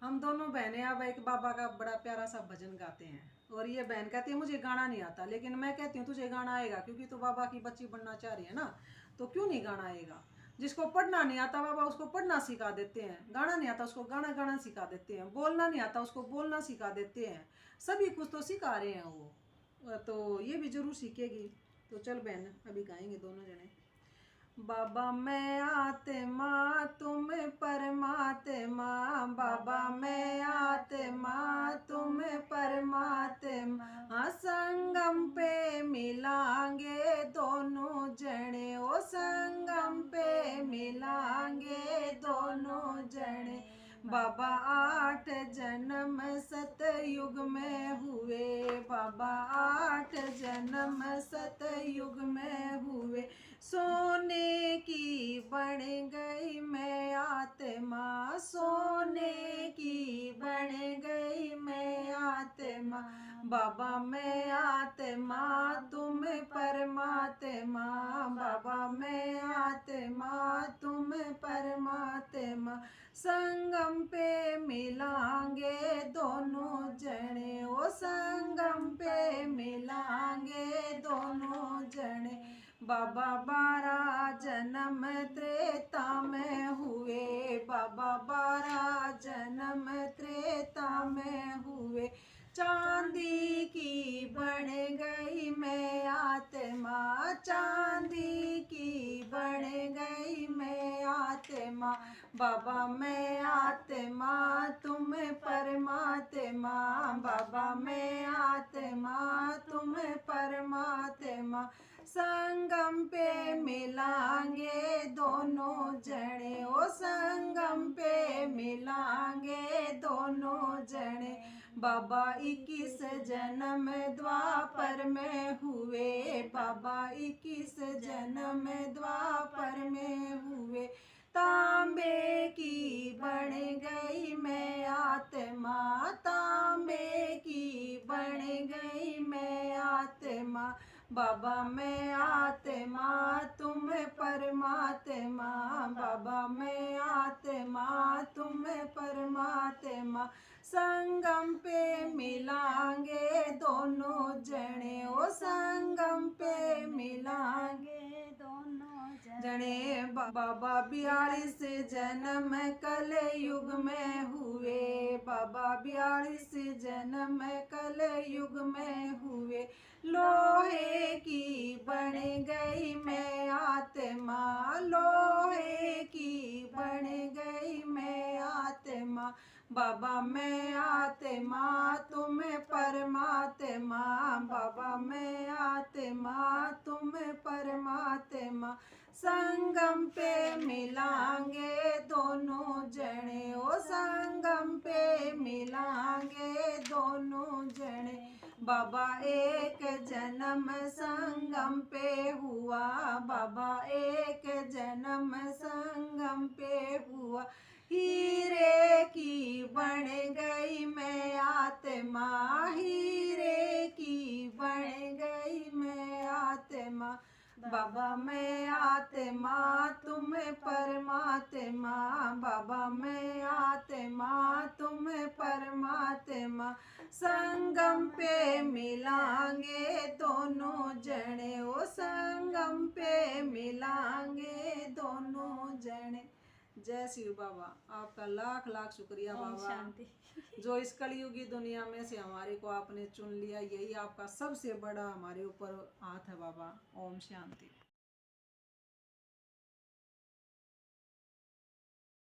हम दोनों बहनें अब एक बाबा का बड़ा प्यारा सा भजन गाते हैं। और ये बहन कहती है मुझे गाना नहीं आता, लेकिन मैं कहती हूँ तुझे गाना आएगा, क्योंकि तू बाबा की बच्ची बनना चाह रही है ना, तो क्यों नहीं गाना आएगा। जिसको पढ़ना नहीं आता बाबा उसको पढ़ना सिखा देते हैं, गाना नहीं आता उसको गाना गाना सिखा देते हैं, बोलना नहीं आता उसको बोलना सिखा देते हैं। सभी कुछ तो सिखा रहे हैं वो, तो ये भी जरूर सीखेगी। तो चल बहन अभी गाएंगे दोनों जने। बाबा मैं आत्मा तुम परमात्मा, बाबा मैं आत्मा तुम परमात्मा, संगम पे मिलांगे दोनों जने, ओ संगम पे मिलांगे दोनों जने। बाबा 8 जन्म सतयुग में हुए, बाबा 8 जन्म सतयुग में हुए, सोने की बन गई मैं आत्मा, सोने की बन गई मैं आत्मा, बाबा मैं आत्मा तुम परमात्मा, बाबा मैं आत्मा तुम परमात्मा, संगम पे मिलांगे दोनों जने, ओ संगम पे मिलांगे दोनों जने। बाबा 12 जन्म त्रेता में हुए, बाबा 12 जन्म त्रेता में हुए, चांदी की बन गई मैं आत्मा, चांदी की बन गई मैं आत्मा, बाबा मैं आत्मा तुम परमात्मा, बाबा मैं आत्मा तुम परमात्मा, संगम पे मिलांगे दोनों जने, ओ संगम पे मिलांगे दोनों जने। बाबा 21 जन्म द्वापर में हुए, बाबा 21 जन्म द्वापर में हुए, तांबे की बन गई मैं आत्मा, तांबे की बन गई मैं आत्मा, बाबा मैं आत्मा तुम परमात्मा, बाबा मैं आत्मा तुम परमात्मा, संगम पे मिलांगे दोनों जने, ओ संगम पे मिलांगे दोनों जने। बाबा 42 जन्म कल युग में हुए, बाबा 42 जन्म कल युग में हुए, लोहे की बन गई मैं आत्मा, लोहे की बन गई मैं आत्मा, बाबा मैं आत्मा तुम परमात्मा, बाबा मैं आत्मा तुम परमात्मा, संगम पे मिलांगे दोनों जने, ओ संगम पे मिलांगे दोनों जने। बाबा 1 जन्म संगम पे हुआ, बाबा 1 जन्म संगम पे हुआ, हीरे की बन गई मैं आत्मा, हीरे की बन गई मैं आत्मा, बाबा मैं आत्मा तुम परमात्मा, बाबा मैं आत्मा तुम परमात्मा, संगम पे मिलांगे दोनों जने, ओ संगम पे मिलांगे दोनों जने। जय शिव बाबा, आपका लाख लाख शुक्रिया बाबा, जो इस कलयुगी दुनिया में से हमारे को आपने चुन लिया, यही आपका सबसे बड़ा हमारे ऊपर हाथ है बाबा। ओम शांति।